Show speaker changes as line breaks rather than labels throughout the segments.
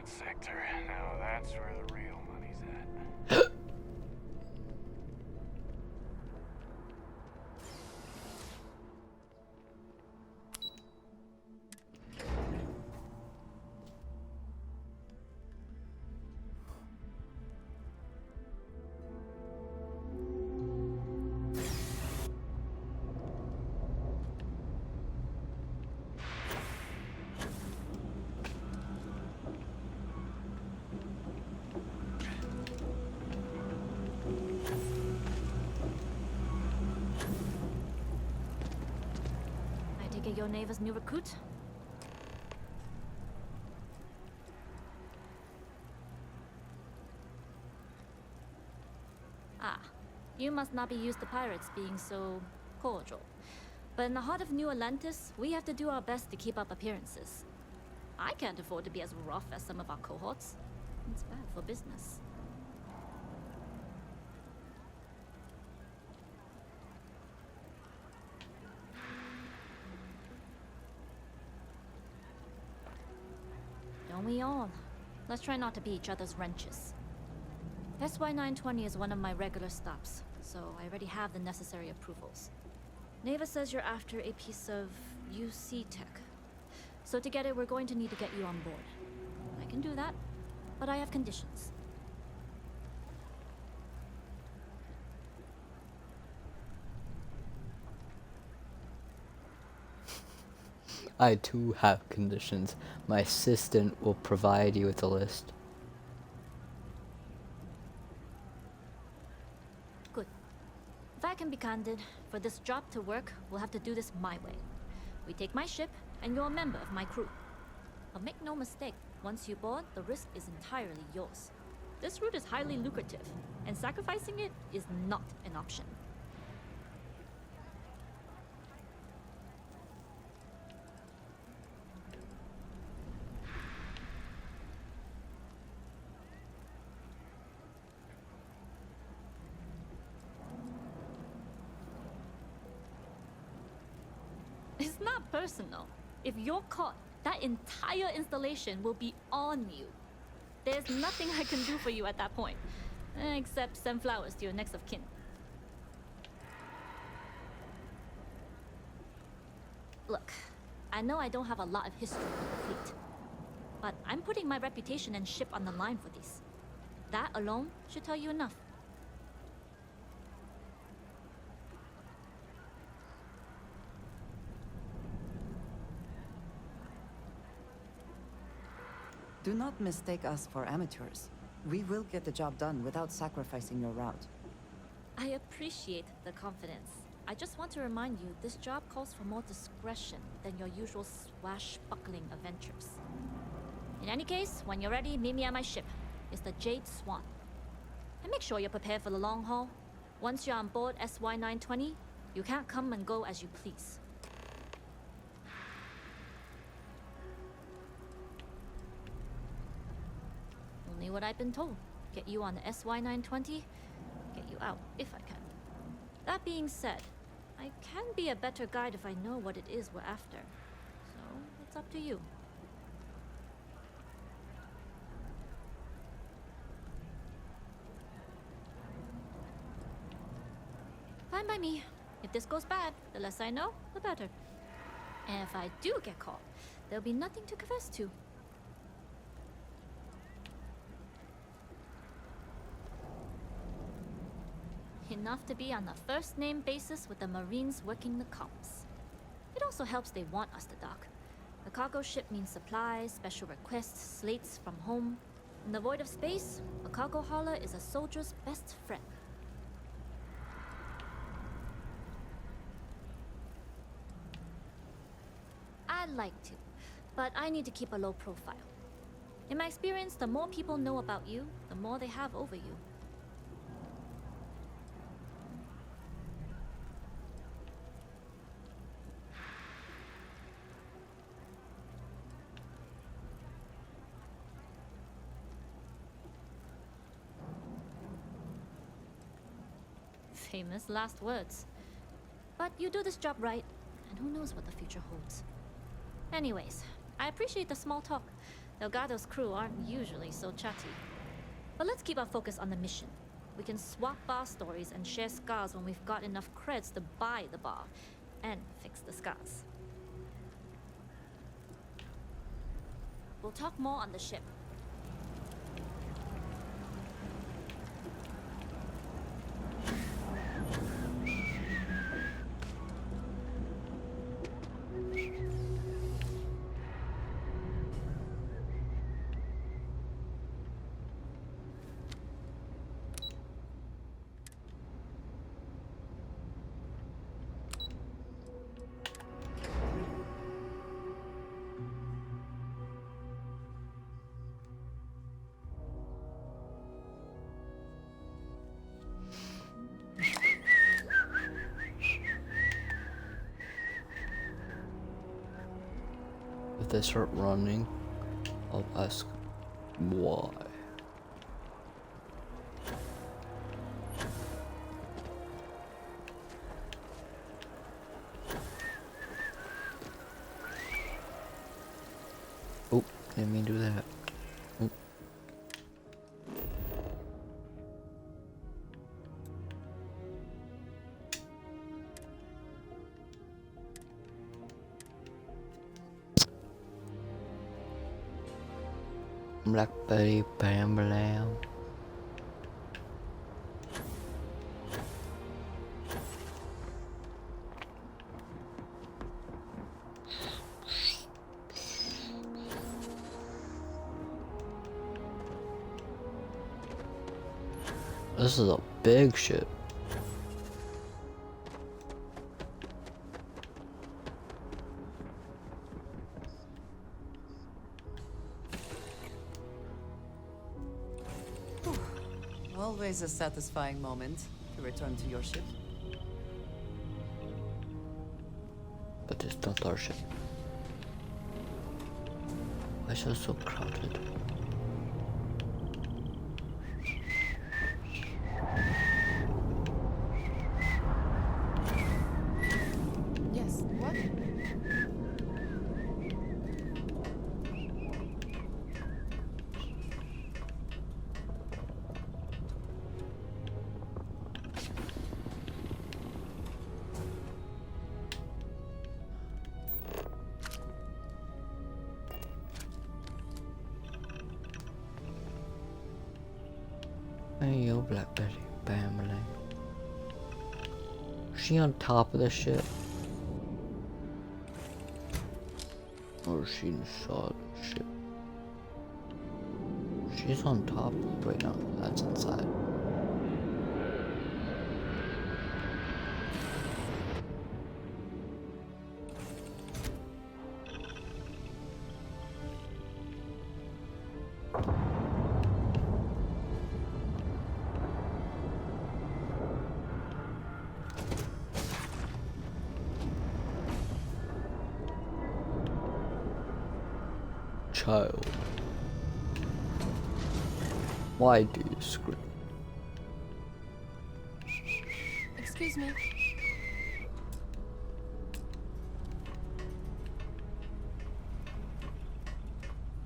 sector. Now that's where the real money's at.
Take it your neighbor's new recruit? Ah, you must not be used to pirates being so cordial. But in the heart of New Atlantis, we have to do our best to keep up appearances. I can't afford to be as rough as some of our cohorts. It's bad for business. Don't we all? Let's try not to be each other's wrenches. SY-920 is one of my regular stops, so I already have the necessary approvals. Neva says you're after a piece of UC tech. So to get it, we're going to need to get you on board. I can do that, but I have conditions.
I too have conditions. My assistant will provide you with a list.
Good. If I can be candid, for this job to work, we'll have to do this my way. We take my ship, and you're a member of my crew. But make no mistake, once you board, the risk is entirely yours. This route is highly lucrative, and sacrificing it is not an option. It's not personal. If you're caught, that entire installation will be on you. There's nothing I can do for you at that point, except send flowers to your next of kin. Look, I know I don't have a lot of history with the fleet, but I'm putting my reputation and ship on the line for these. That alone should tell you enough.
Do not mistake us for amateurs. We will get the job done without sacrificing your route.
I appreciate the confidence. I just want to remind you, this job calls for more discretion than your usual swashbuckling adventures. In any case, when you're ready, meet me at my ship. It's the Jade Swan. And make sure you're prepared for the long haul. Once you're on board SY-920, you can't come and go as you please. Only what I've been told. Get you on the SY-920, get you out if I can. That being said, I can be a better guide if I know what it is we're after. So, it's up to you. Fine by me. If this goes bad, the less I know, the better. And if I do get caught, there'll be nothing to confess to. Enough to be on a first-name basis with the Marines working the comms. It also helps they want us to dock. The cargo ship means supplies, special requests, slates from home. In the void of space, a cargo hauler is a soldier's best friend. I'd like to, but I need to keep a low profile. In my experience, the more people know about you, the more they have over you. Famous last words. But you do this job right, and who knows what the future holds. Anyways, I appreciate the small talk. Delgado's crew aren't usually so chatty. But let's keep our focus on the mission. We can swap bar stories and share scars when we've got enough creds to buy the bar and fix the scars. We'll talk more on the ship.
If they start running, I'll ask why. Oh, didn't mean to do that. Oh. Blackberry Bambalam. This is a big ship.
Always a satisfying moment to return to your ship.
But it's not our ship. Why is it so crowded?
Yes, what?
Hey yo, Blackberry Bambalam. Is she on top of the ship? Or is she inside the ship? She's on top. Wait, no, that's inside. Child. Why do you scream?
Excuse me.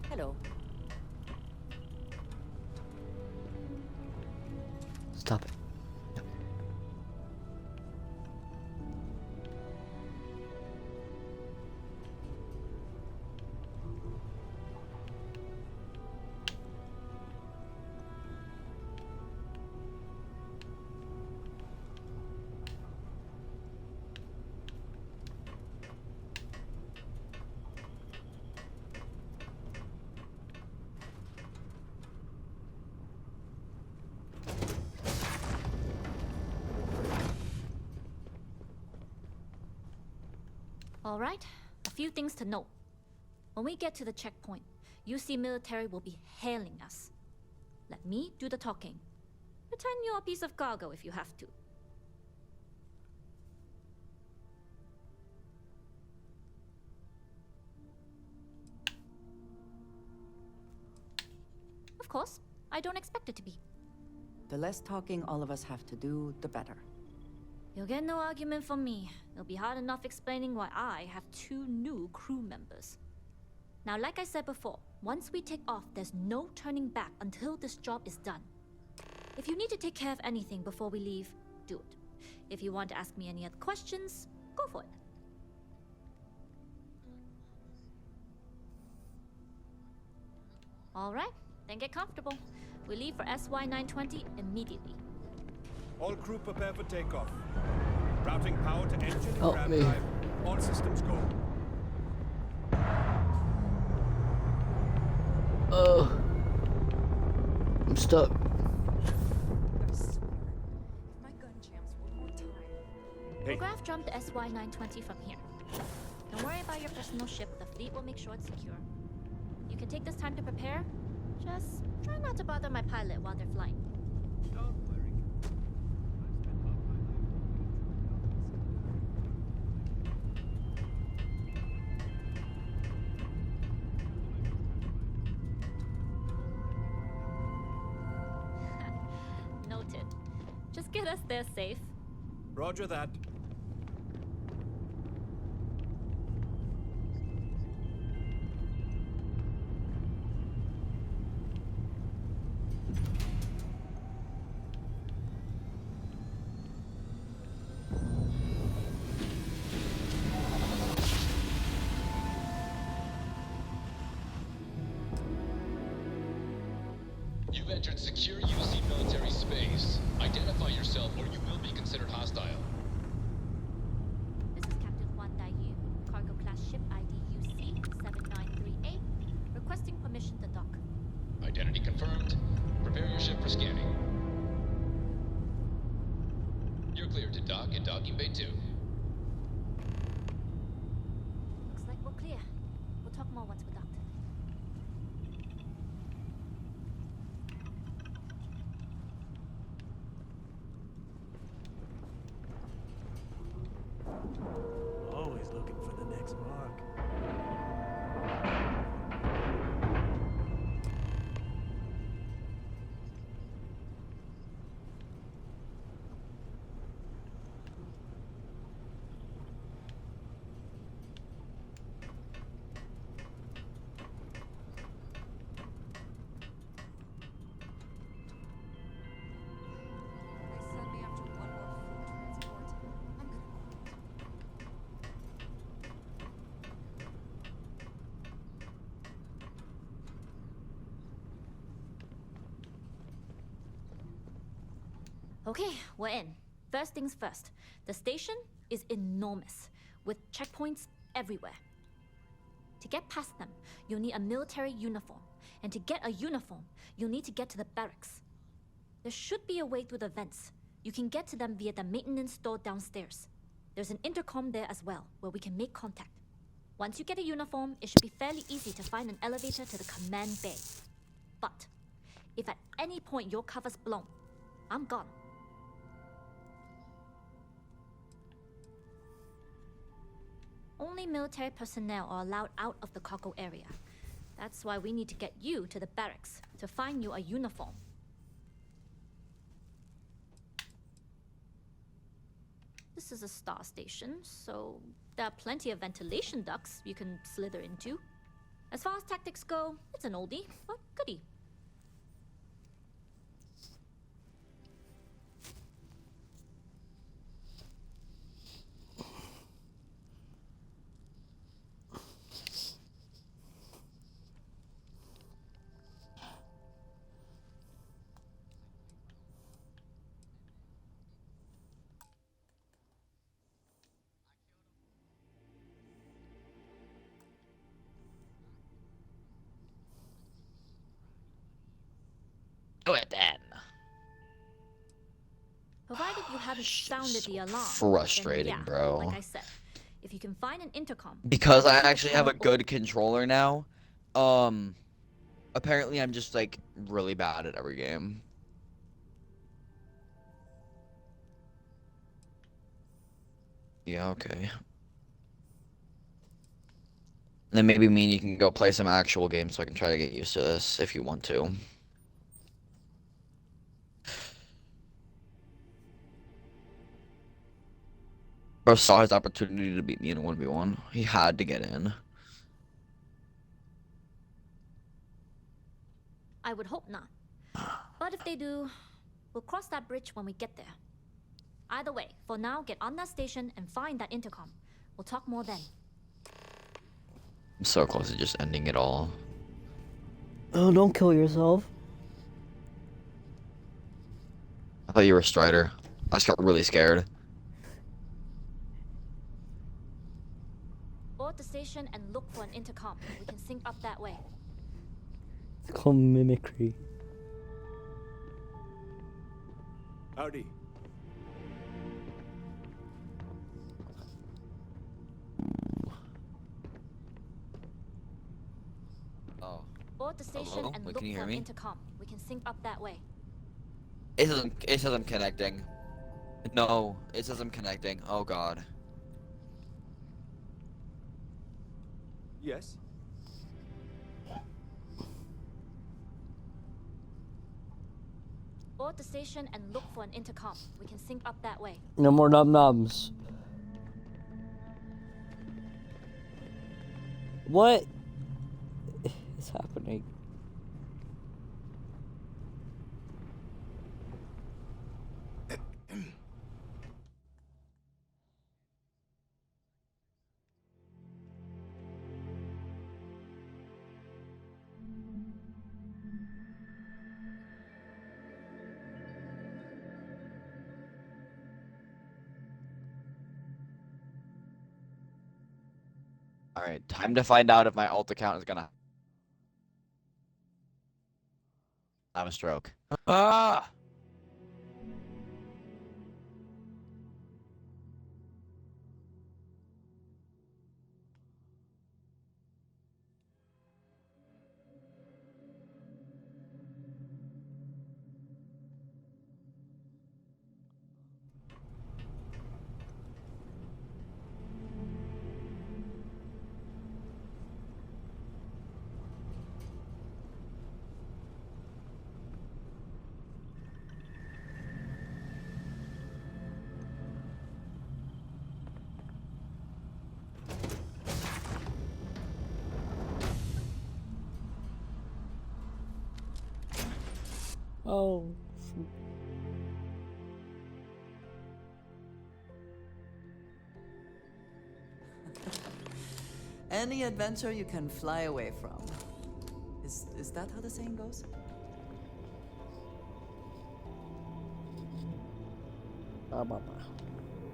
Hello.
Stop it. No.
All right, a few things to note. When we get to the checkpoint, UC military will be hailing us. Let me do the talking. Pretend you're a piece of cargo if you have to. Of course, I don't expect it to be.
The less talking all of us have to do, the better.
You'll get no argument from me. It'll be hard enough explaining why I have 2 new crew members. Now, like I said before, once we take off, there's no turning back until this job is done. If you need to take care of anything before we leave, do it. If you want to ask me any other questions, go for it. Alright, then get comfortable. We leave for SY-920 immediately.
All crew prepare for takeoff. Routing power to engine and
Help
grab
me.
drive. All systems go.
Oh. I'm stuck.
Hey,
Graph jumped the SY-920 from here. Don't worry about your personal ship. The fleet will make sure it's secure. You can take this time to prepare. Just try not to bother my pilot while they're flying.
don't worry.
Noted. Just get us there safe.
Roger that.
You've entered secure UC military space. Identify yourself or you will be considered hostile.
This is Captain Juan Daiyu, cargo class ship ID UC-793A, requesting permission to dock.
Identity confirmed. Prepare your ship for scanning. You're cleared to dock in docking bay 2.
Looks like we're clear. We'll talk more once we're docked.
Always looking for the next mark.
They sent me after one more food transport. I'm gonna.
Okay, we're in. First things first. The station is enormous, with checkpoints everywhere. To get past them, you'll need a military uniform. And to get a uniform, you'll need to get to the barracks. There should be a way through the vents. You can get to them via the maintenance door downstairs. There's an intercom there as well, where we can make contact. Once you get a uniform, it should be fairly easy to find an elevator to the command bay. But if at any point your cover's blown, I'm gone. Only military personnel are allowed out of the cargo area. That's why we need to get you to the barracks to find you a uniform. This is a star station, so there are plenty of ventilation ducts you can slither into. As far as tactics go, it's an oldie, but goodie.
Do it then.
Provided you haven't sounded the alarm.
Frustrating,
then yeah,
bro.
Like I said, if you can find an intercom.
Because I
open the
actually have a
panel
good controller now, apparently I'm just like really bad at every game. Yeah, okay. Then maybe me and you can go play some actual games so I can try to get used to this if you want to. Bro saw his opportunity to beat me in a 1v1. He had to get in.
I would hope not. But if they do, we'll cross that bridge when we get there. Either way, for now, get on that station and find that intercom. We'll talk more then.
I'm so close to just ending it all.
Oh, don't kill yourself.
I thought you were Strider. I just got really scared.
Board the station and look for an intercom. We can sync up that way.
It's called mimicry.
Howdy.
Oh.
Board the station
Hello?
and
Wait,
look
can you
for
hear
an
me?
intercom. We can sync up that way.
It says I'm connecting. No, it says I'm connecting. Oh god.
Yes?
Board the station and look for an intercom. We can sync up that way.
No more num-nums. What is happening?
Alright, time to find out if my alt account is gonna have a stroke. Ah!
Oh.
Any adventure you can fly away from. Is that how the saying goes?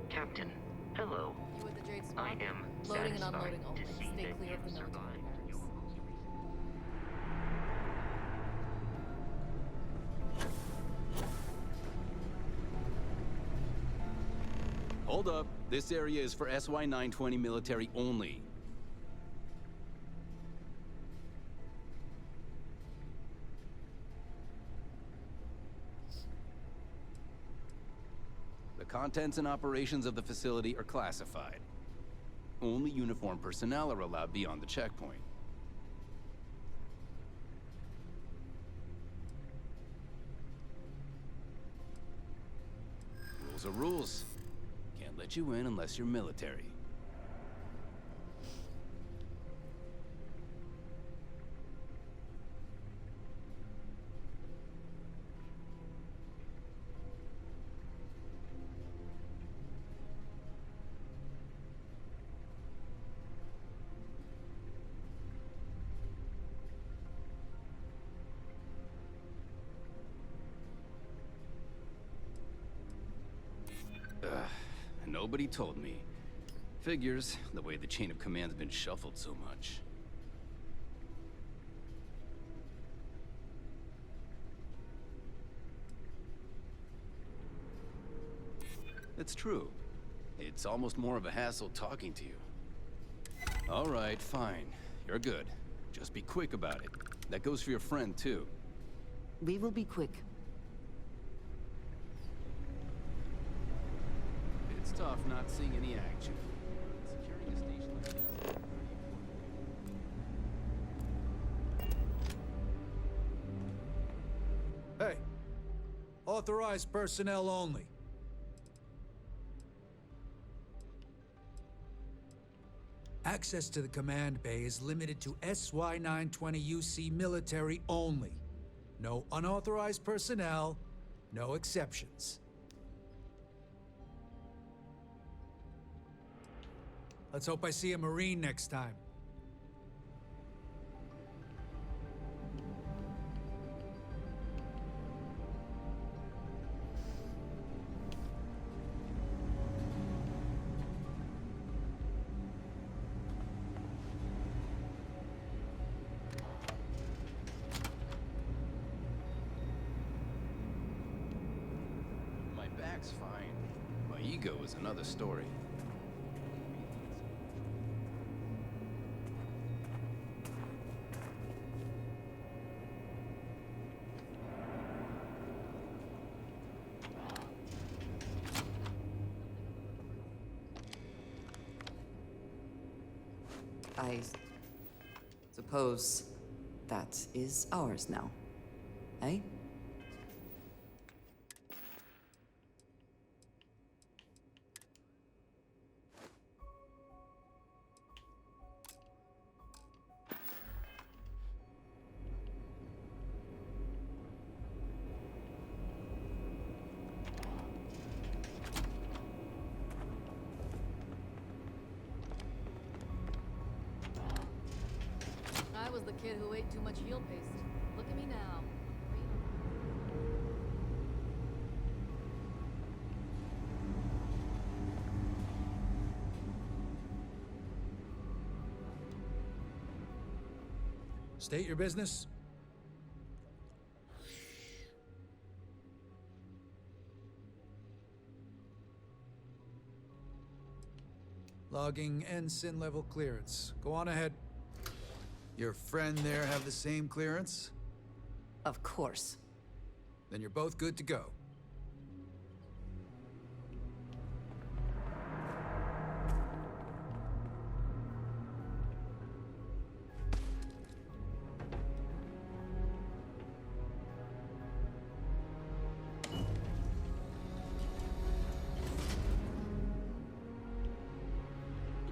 Captain, hello.
You with the Jade
I
Squad?
am
Loading and
satisfied
unloading only.
to see
Stay
that
clear of the
you
military
survived.
barracks.
Hold up. This area is for SY-920 military only. The contents and operations of the facility are classified. Only uniformed personnel are allowed beyond the checkpoint. Rules are rules. Can't let you in unless you're military. Nobody told me. Figures, the way the chain of command's been shuffled so much. It's true. It's almost more of a hassle talking to you. All right, fine. You're good. Just be quick about it. That goes for your friend, too.
We will be quick.
It's tough not seeing any action. Securing a station like this.
Hey, authorized personnel only. Access to the command bay is limited to SY-920 UC military only. No unauthorized personnel, no exceptions. Let's hope I see a Marine next time.
My back's fine. My ego is another story.
I suppose that is ours now. Eh?
I was the kid who ate too much heel paste. Look at me now.
State your business. Logging ensign level clearance. Go on ahead. Your friend there have the same clearance?
Of course.
Then you're both good to go.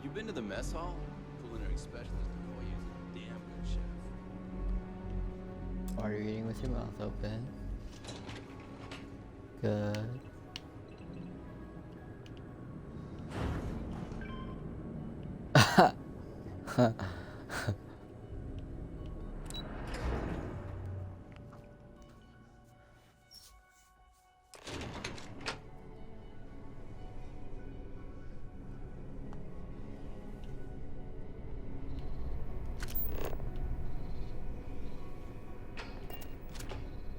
You been to the mess hall? Culinary specialist Okoye is a damn good chef.
Are you eating with your mouth open? Good.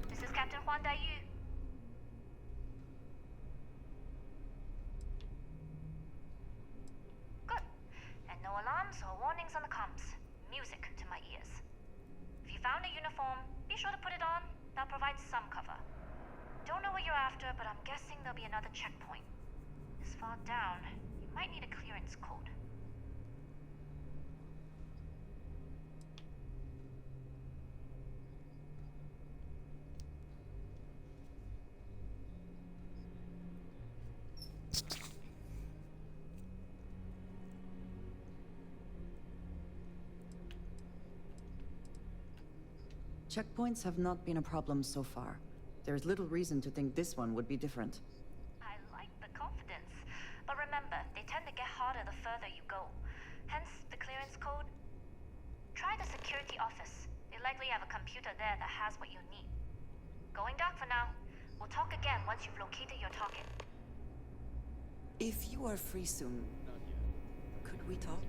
This is Captain Huan Daiyu. Good. And no alarms or warnings on the comms. Music to my ears. If you found a uniform, be sure to put it on. That'll provide some cover. Don't know what you're after, but I'm guessing there'll be another checkpoint. This far down, you might need a clearance code.
Checkpoints have not been a problem so far. There's little reason to think this one would be different.
I like the confidence. But remember, they tend to get harder the further you go. Hence, the clearance code. Try the security office. They likely have a computer there that has what you need. Going dark for now. We'll talk again once you've located your target.
If you are free soon, could we talk?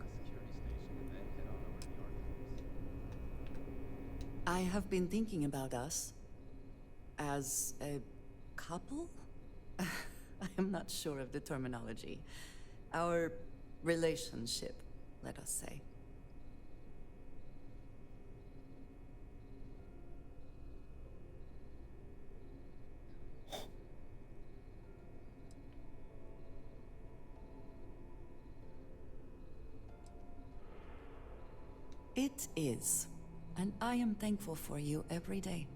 I have been thinking about us as a couple? I am not sure of the terminology. Our relationship, let us say. It is. And I am thankful for you every day.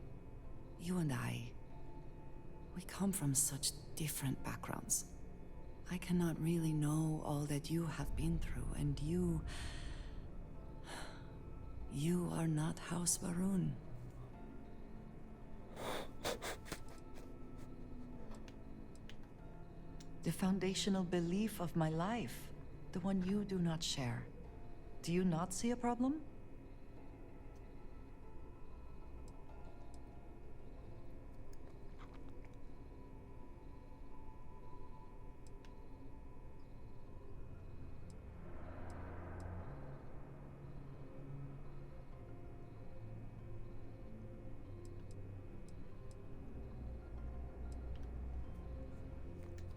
You and I, we come from such different backgrounds. I cannot really know all that you have been through, and you are not House Varun. The foundational belief of my life. The one you do not share. Do you not see a problem?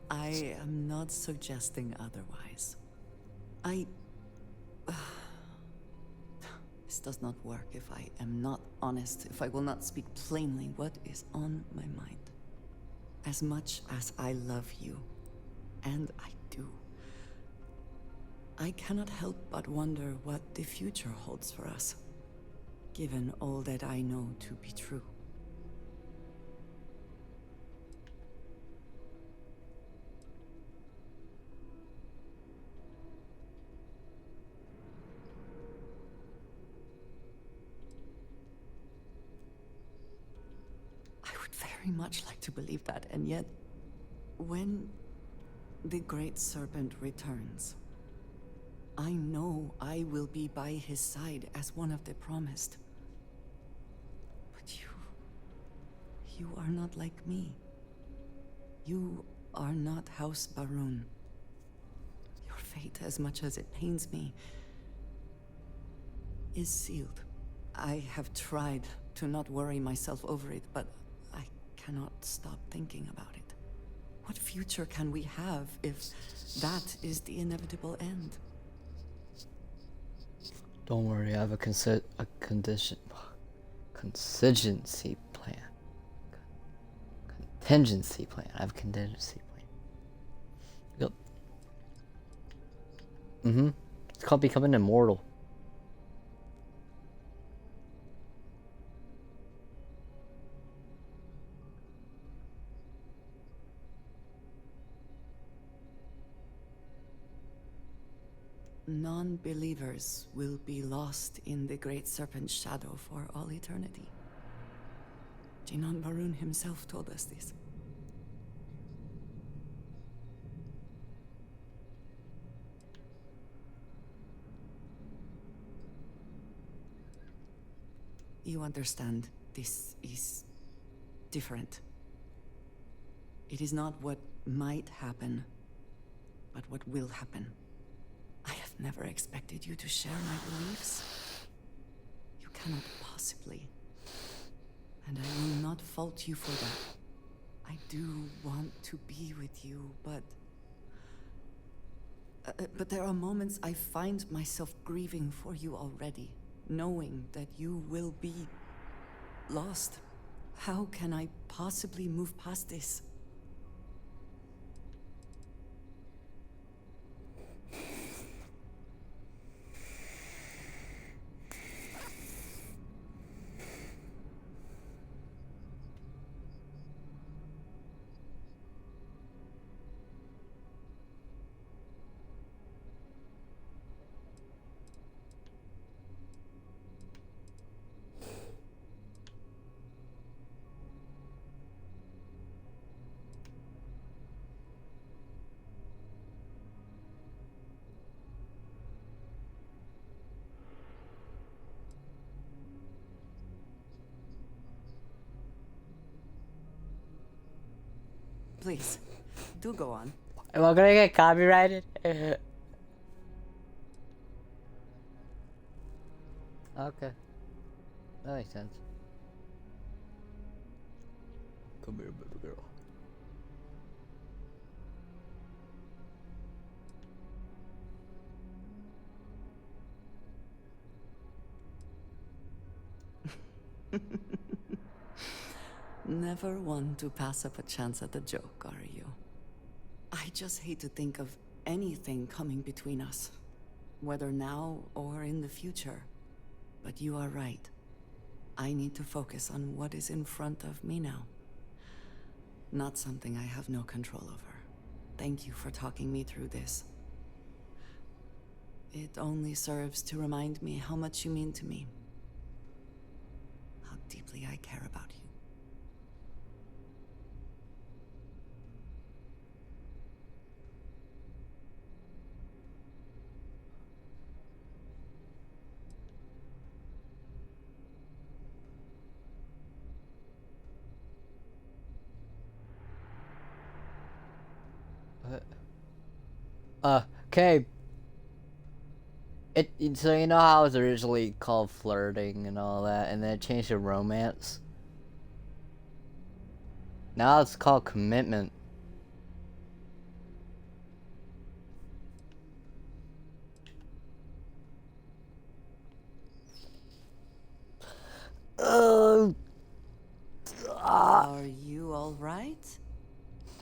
I am not suggesting otherwise. This does not work if I am not honest, if I will not speak plainly what is on my mind. As much as I love you, and I do, I cannot help but wonder what the future holds for us, given all that I know to be true. Very much like to believe that, and yet, when the Great Serpent returns, I know I will be by his side as one of the promised. But you are not like me. You are not House Baroon. Your fate, as much as it pains me, is sealed. I have tried to not worry myself over it, but I cannot stop thinking about it. What future can we have if that is the inevitable end?
Don't worry, I have a contingency plan. Contingency plan. I have a contingency plan. Yep. It's called becoming immortal.
Non-believers will be lost in the Great Serpent's shadow for all eternity. Jinan Baroon himself told us this. You understand, this is different. It is not what might happen, but what will happen. I have never expected you to share my beliefs. You cannot possibly. And I will not fault you for that. I do want to be with you, but there are moments I find myself grieving for you already, knowing that you will be lost. How can I possibly move past this? Please, do go on.
Am I gonna get copyrighted? Okay. That makes sense. Come here, baby girl.
Never one to pass up a chance at a joke, are you? I just hate to think of anything coming between us, whether now or in the future. But you are right. I need to focus on what is in front of me now. Not something I have no control over. Thank you for talking me through this. It only serves to remind me how much you mean to me. How deeply I care about you.
Okay. So you know how it was originally called flirting and all that, and then it changed to romance? Now it's called commitment. Uh,
Are you all right?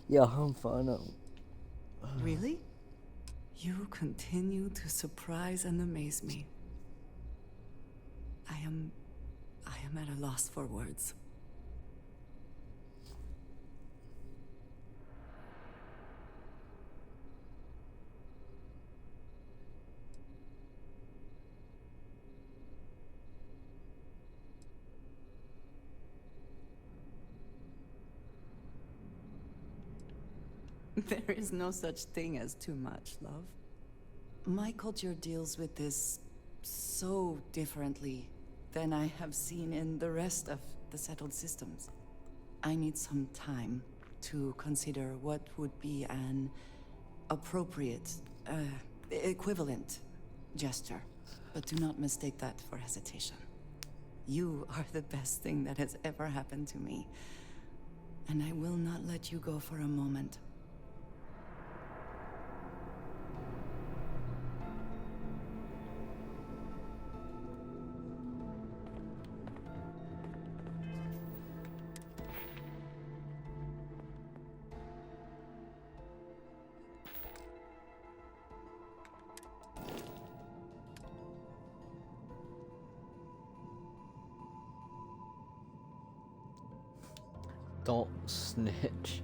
yeah, I'm fine.
Really? You continue to surprise and amaze me. I am at a loss for words. There is no such thing as too much, love. My culture deals with this so differently than I have seen in the rest of the settled systems. I need some time to consider what would be an appropriate, equivalent gesture. But do not mistake that for hesitation. You are the best thing that has ever happened to me, and I will not let you go for a moment.
Don't snitch.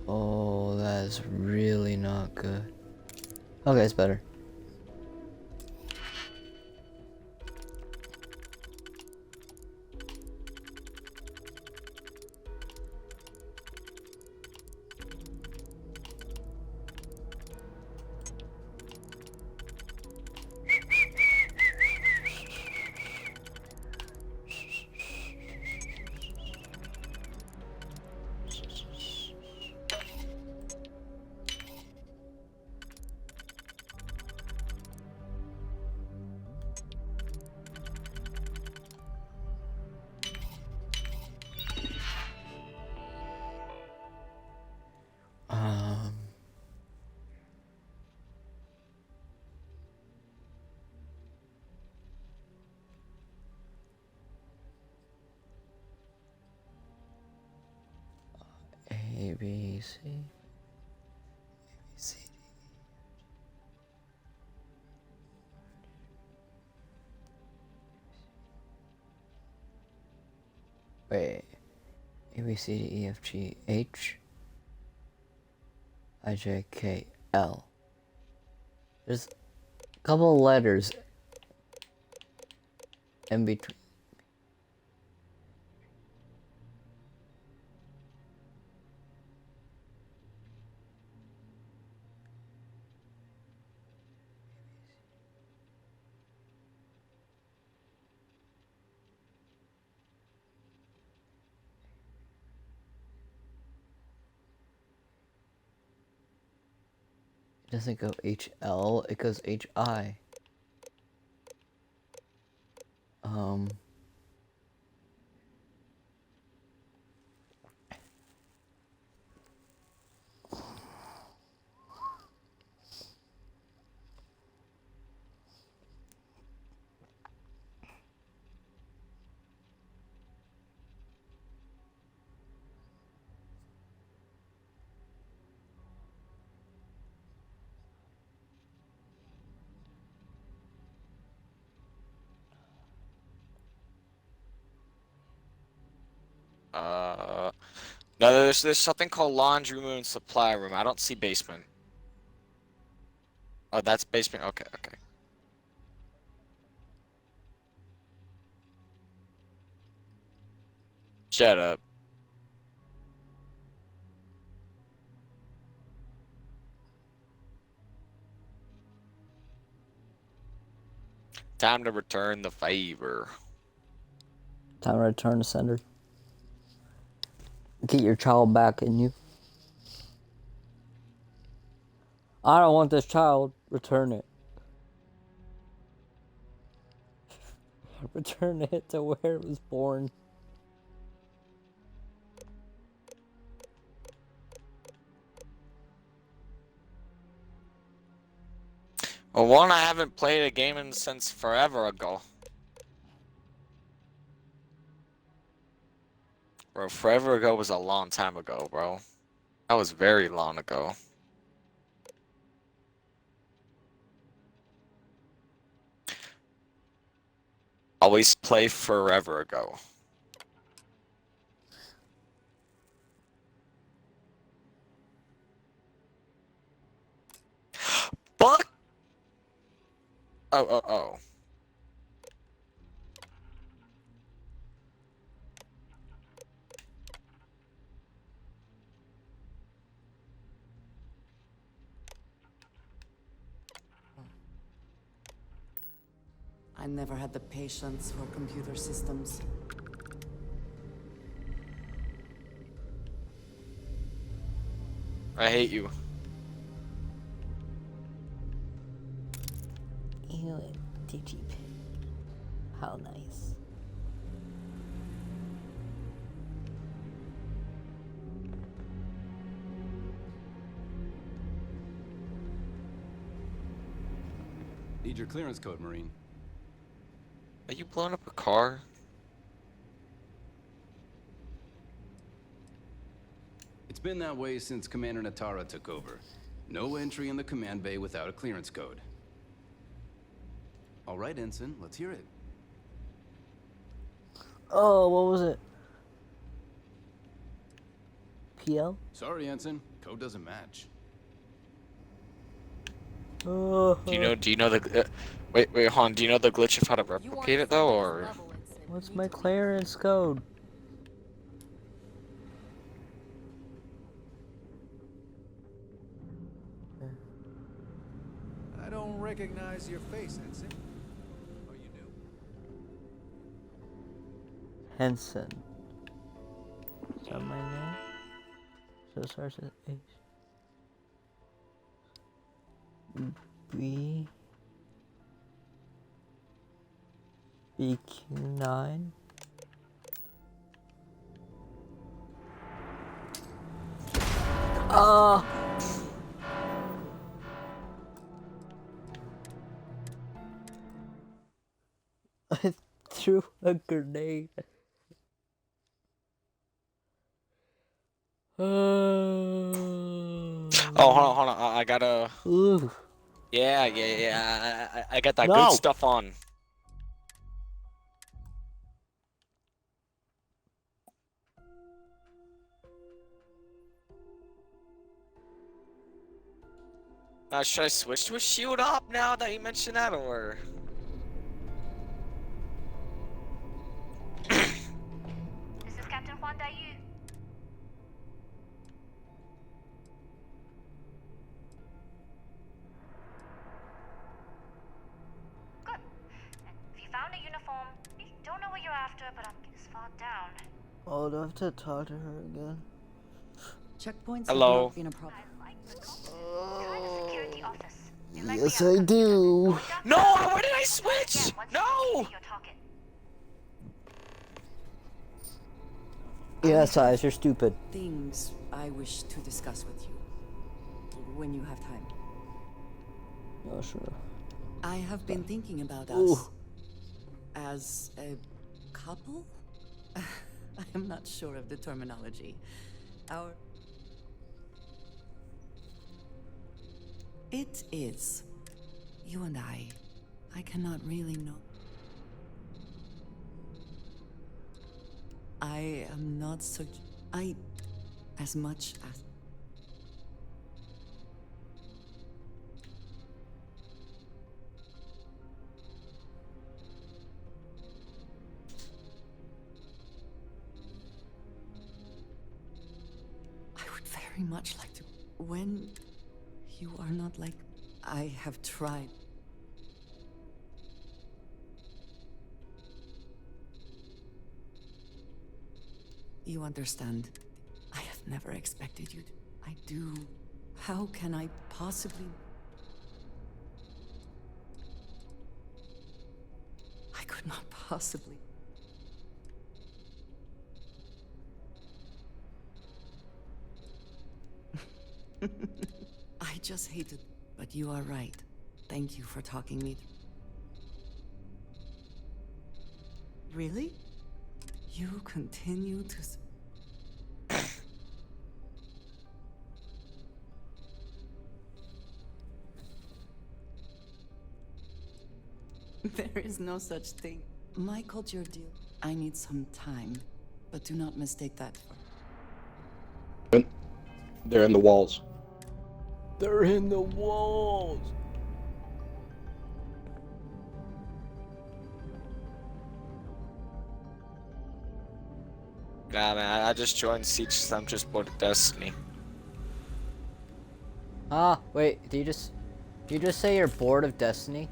Oh, that's really not good. Okay, it's better. Um, A, B, C. A, B, C, D. Wait. A, B, C, D, E, F, G, H, I, J, K, L. There's a couple of letters in between. It doesn't go HL, it goes HI. Um,
No, there's something called laundry room and supply room. I don't see basement. Oh, that's basement. Okay, okay. Shut up. Time to return the favor.
Time to return to sender. Get your child back in you. I don't want this child. Return it. Return it to where it was born.
Well, one, I haven't played a game since forever ago. Bro, forever ago was a long time ago, bro. That was very long ago. Always play forever ago. Fuck! Oh.
I never had the patience for computer systems.
I hate you.
Ew, DG. How nice.
Need your clearance code, Marine.
Are you blowing up a car?
It's been that way since Commander Natara took over. No entry in the command bay without a clearance code. All right, Ensign, let's hear it.
Oh, what was it? PL?
Sorry, Ensign. Code doesn't match.
Oh.
Do you know the wait, Han, do you know the glitch of how to replicate it though, or?
What's my clearance code?
I don't recognize your face, Ensign. Are you new?
Henson. Is that my name? So it starts with H. BQ9. I threw a grenade.
Oh, hold on. I gotta.
Ooh.
Yeah. I got that
No.
good stuff on. Should I switch to a shield up now that you mentioned that, or?
This is Captain Huan Daiyu. Good. And if you found a uniform, don't know what you're after, but I'm this far down.
Oh, do I have to talk to her again?
Checkpoints
Hello.
have not been a problem.
I like the concept. Try the security office. They likely
Yes,
have
I
a
do.
No, where did I switch? No.
your target.
Yes, eyes, you're stupid.
Things I wish to discuss with you. When you have time.
Oh, sure.
I have been thinking about us.
Ooh.
As a couple? I am not sure of the terminology. It is. You and I cannot really know. I am not such. I. As much as. I would very much like to. When you are not like. I have tried. You understand. I have never expected you to. I do. How can I possibly. I could not possibly. I just hate it. But you are right. Thank you for talking me. Really? You continue to. There is no such thing. My culture deal. I need some time, but do not mistake that for.
They're in the walls.
They're in the walls.
Nah, man, I just joined Siege 'cause I'm just bored of Destiny.
Ah, wait, do you just say you're bored of Destiny?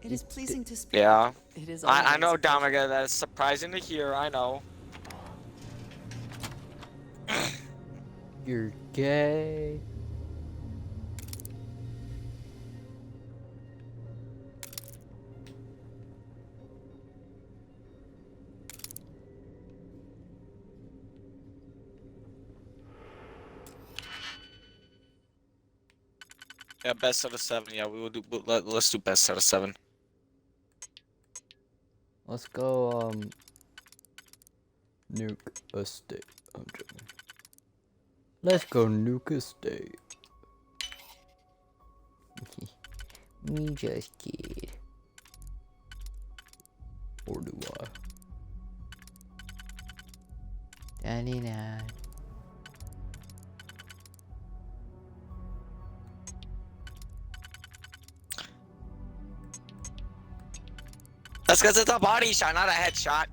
It is pleasing to speak.
Yeah.
It is
I
always
know,
a pleasure.
Dominica, that's surprising to hear, I know.
You're gay.
Yeah, best out of 7. Yeah, we will do. Let's do best out of 7.
Let's go, nuke a state. I'm joking. Let's go nuke a state. Me just kid. Or do I? 99.
That's because it's a body shot, not a headshot.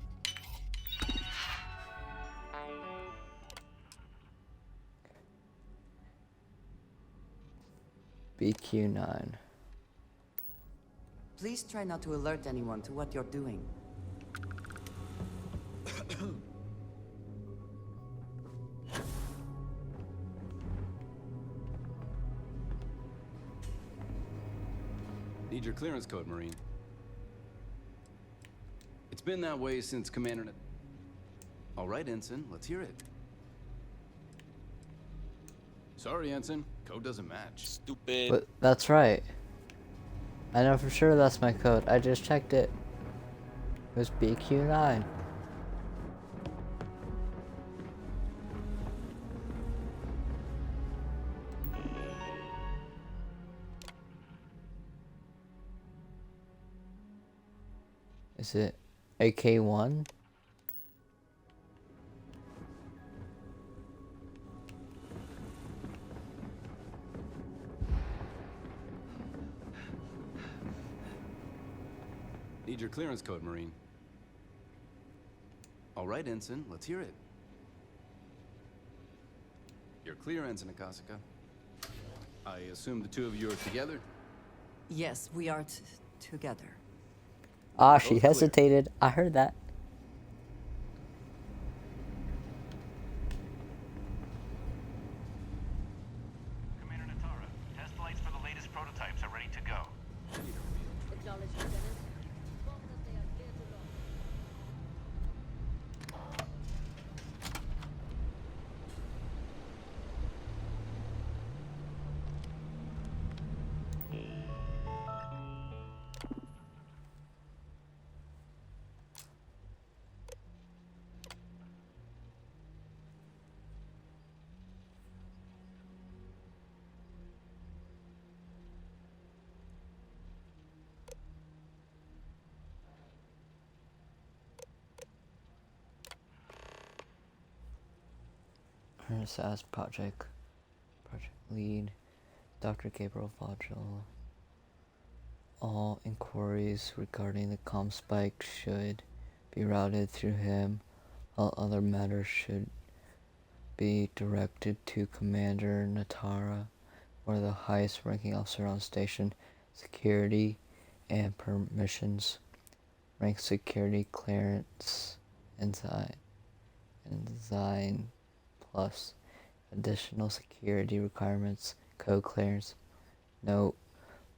BQ9.
Please try not to alert anyone to what you're doing.
Need your clearance code, Marine. It's been that way since Commander... All right, Ensign, let's hear it. Sorry, Ensign. Code doesn't match.
Stupid.
But that's right. I know for sure that's my code. I just checked it. It was BQ9. Is it AK1?
Need your clearance code, Marine. All right, Ensign, let's hear it. You're clear, Ensign Akasaka. I assume the two of you are together?
Yes, we are together.
Ah, she
Both clear.
hesitated. I heard that.
Commander Natara, test flights for the latest prototypes are ready to go.
Acknowledged, Lieutenant. Inform that they are clear to launch.
Current status project lead, Dr. Gabriel Vogel. All inquiries regarding the comm spike should be routed through him. All other matters should be directed to Commander Natara, or the highest ranking officer on station. Security and permissions. Rank security clearance ensign plus. Additional security requirements. Code clearance. Note: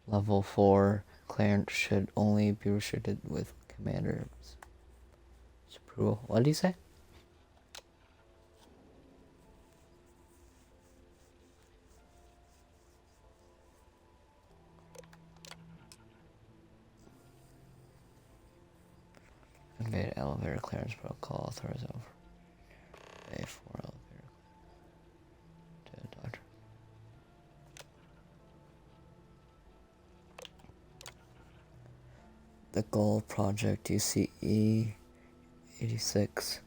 level 4 clearance should only be restricted with commander's approval. What did he say? Invade elevator clearance protocol authorized over. A4 elevator. To the doctor. The goal of Project UCE 86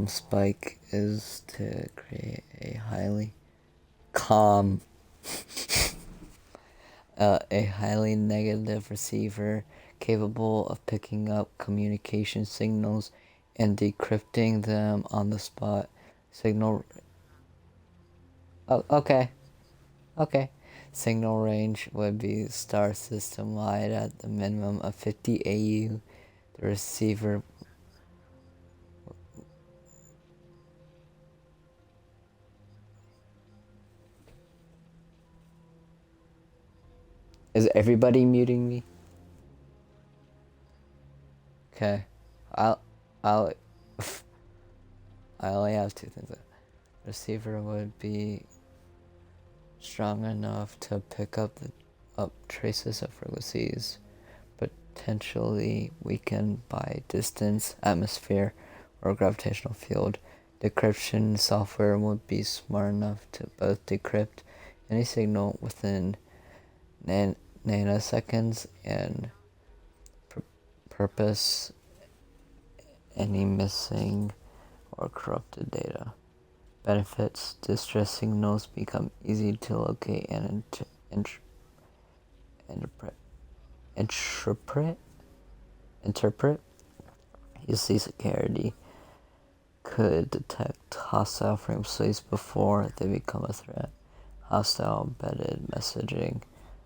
Spike is to create a highly a highly negative receiver capable of picking up communication signals and decrypting them on the spot. Signal. Oh, okay. Signal range would be star system wide at the minimum of 50 AU. The receiver. Is everybody muting me? Okay. I'll I only have two things. Receiver would be strong enough to pick up traces of frequencies, potentially weakened by distance, atmosphere, or gravitational field. Decryption software would be smart enough to both decrypt any signal within nanoseconds and purpose any missing or corrupted data. Benefits: distress signals become easy to locate and interpret. UC security could detect hostile frequencies before they become a threat. Hostile embedded messaging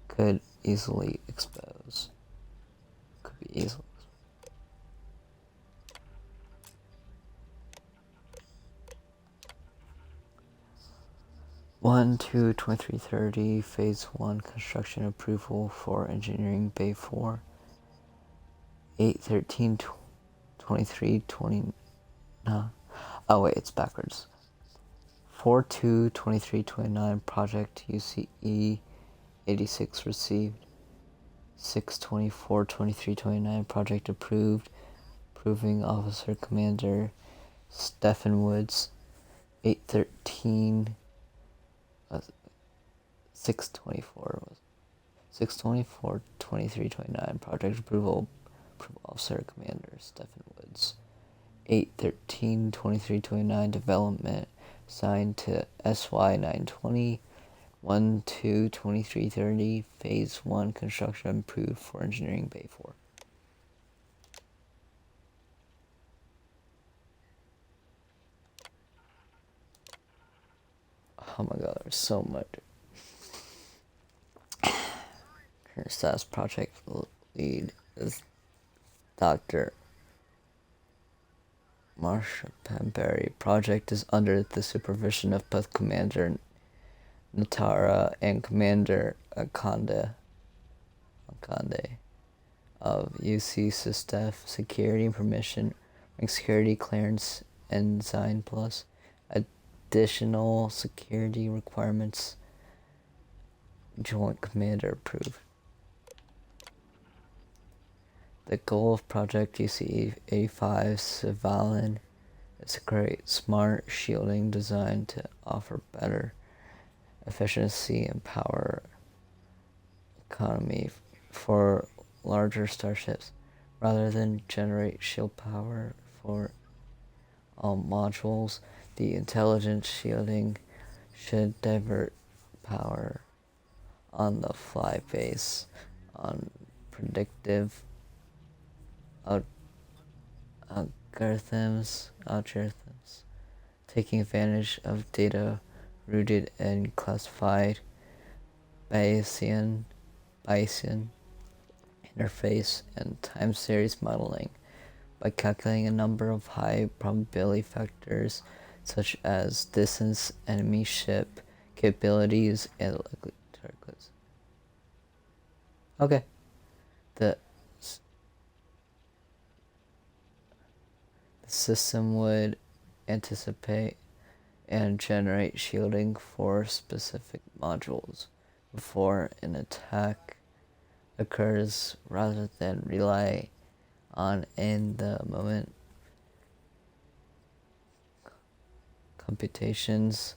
could be easily exposed. 1/2/2330 Phase 1 construction approval for Engineering Bay 4. 8/13/2320. Oh wait, it's backwards. 4/2/2329 Project UCE 86 received. 6/24/2329 Project approved. Approving Officer Commander Stephen Woods. 8/13 6/24/2329 Project approval Officer Commander Stephen Woods. 8/13/2329 Development signed to SY 920. 1/2/2330 Phase 1 construction approved for Engineering Bay 4. Oh my god, there's so much. Current status project lead is Dr. Marsha Pemberry. Project is under the supervision of both Commander Natara and Commander Akande of UC Systef. Security permission, rank security clearance, Ensign plus. Additional security requirements, Joint Commander approved. The goal of Project UCE 85 Civalin is to create smart shielding designed to offer better efficiency and power economy for larger starships, rather than generate shield power for all modules. The intelligent shielding should divert power on the fly based on predictive algorithms, taking advantage of data rooted in classified Bayesian interface and time series modeling by calculating a number of high probability factors such as distance, enemy ship, capabilities, and likely targets. Okay. The system would anticipate and generate shielding for specific modules before an attack occurs rather than rely on in the moment computations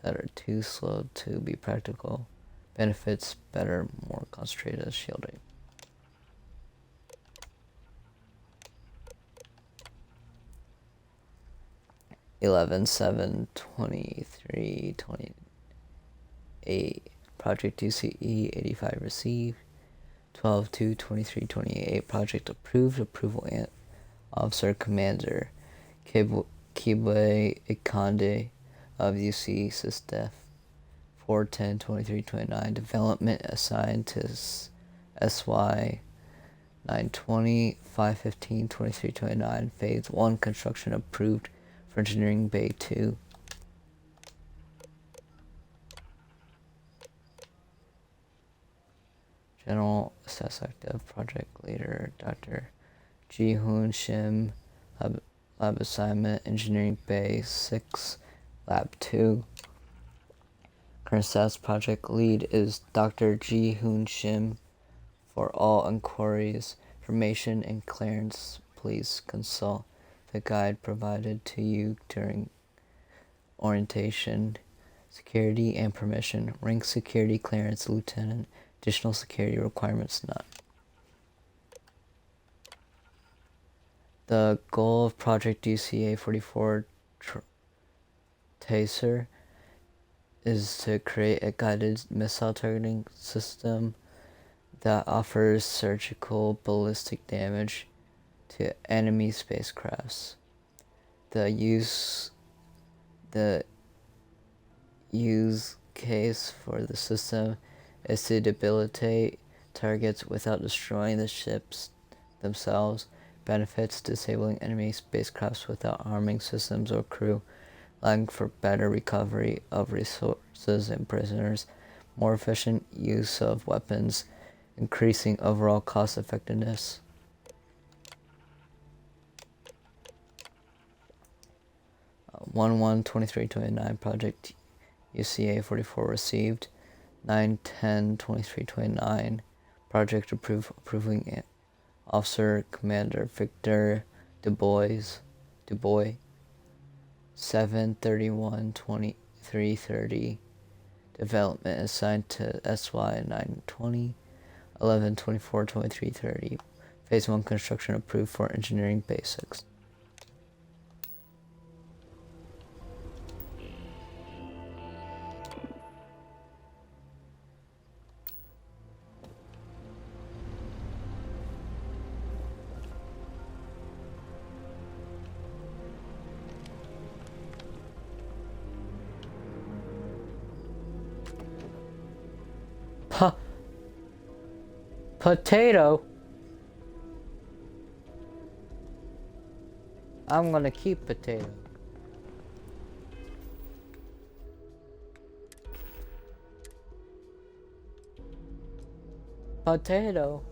that are too slow to be practical. Benefits better, more concentrated shielding. (11/7/23/28) Project UCE 85 received. 12/2/23/28 Project approved. Approval and Officer Commander Kibe Ikande of UC SysDef. 4/10/23/29 Development assigned to SY 920. 5/15/23/29 Phase 1 Construction approved for Engineering Bay 2. General Assess Active Project Leader Dr. Ji-Hoon Shim. Lab Assignment Engineering Bay 6 Lab 2. Current status Project Lead is Dr. Ji-Hoon Shim. For all inquiries, information, and clearance, please consult the guide provided to you during orientation. Security and permission. Rank security clearance Lieutenant. Additional security requirements none. The goal of Project UCA 44 TASER is to create a guided missile targeting system that offers surgical ballistic damage to enemy spacecrafts. The use case for the system is to debilitate targets without destroying the ships themselves. Benefits: disabling enemy spacecrafts without harming systems or crew, allowing for better recovery of resources and prisoners, more efficient use of weapons, increasing overall cost effectiveness. Uh, 1/1/23/29 Project UCA 44 received. 9/10/23/29 Project approving Officer Commander Victor Dubois. 7/31/23/30 Development assigned to SY 920. 11/24/23/30 Phase 1 Construction approved for Engineering Basics. Potato. I'm gonna keep potato. Potato.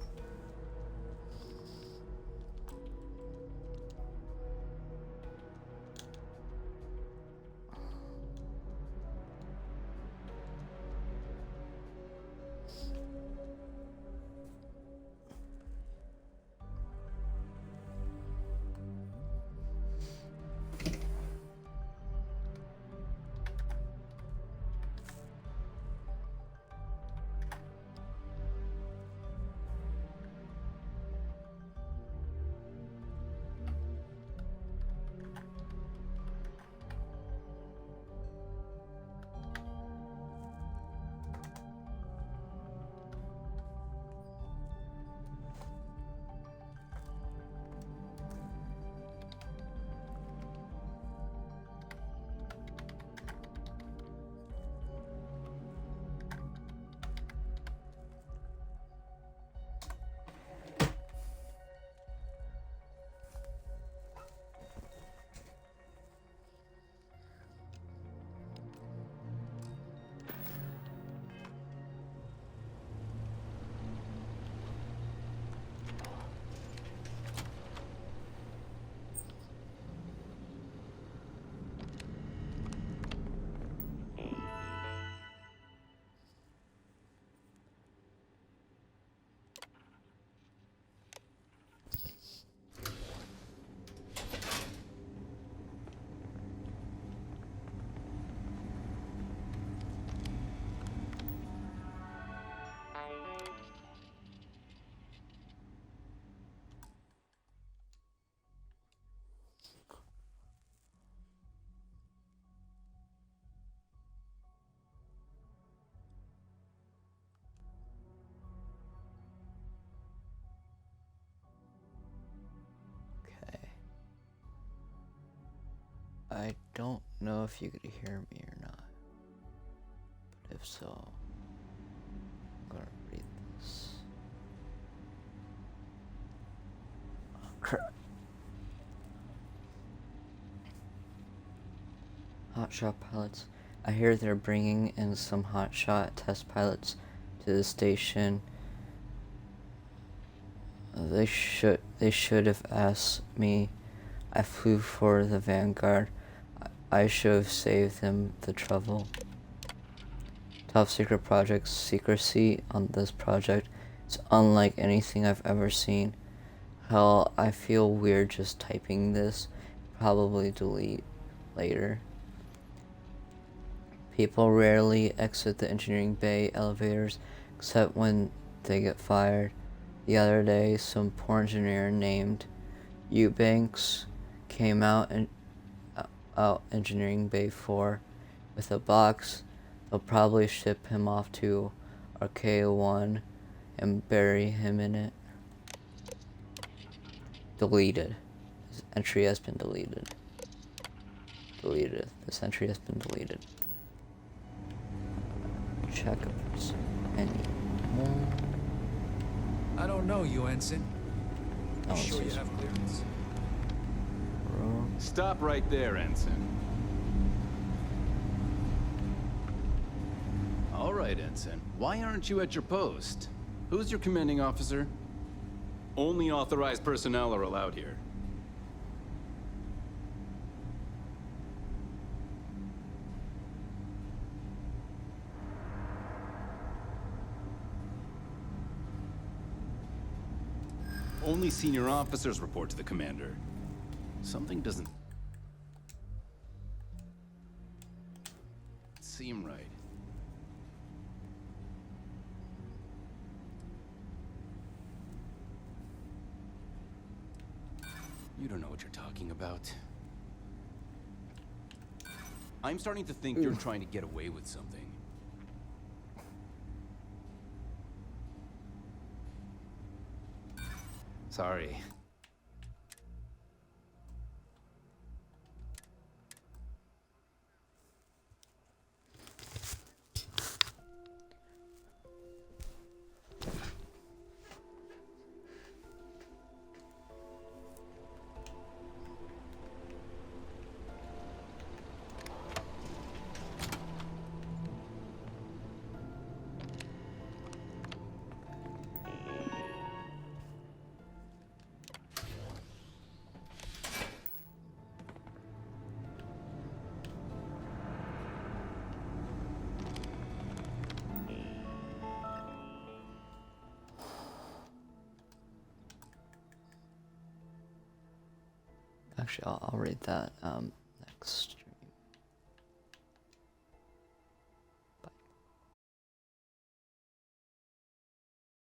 I don't know if you could hear me or not. But if so, I'm gonna read this. Oh, crap. Hotshot pilots. I hear they're bringing in some hotshot test pilots to the station. They should have asked me. I flew for the Vanguard. I should have saved them the trouble. Top secret project. Secrecy on this project is unlike anything I've ever seen. Hell, I feel weird just typing this. Probably delete later. People rarely exit the engineering bay elevators except when they get fired. The other day, some poor engineer named Eubanks came out engineering bay 4 with a box. They'll probably ship him off to Archaea 1 and bury him in it. Deleted. This entry has been deleted. Deleted. This entry has been deleted. Check if there's any more.
I don't know you, Ensign.
Oh,
You sure you
it's
have clearance?
wrong.
Stop right there, Ensign. All right, Ensign. Why aren't you at your post? Who's your commanding officer? Only authorized personnel are allowed here. Only senior officers report to the commander. Something doesn't seem right. You don't know what you're talking about. I'm starting to think you're trying to get away with something. Sorry.
Actually, I'll read that next.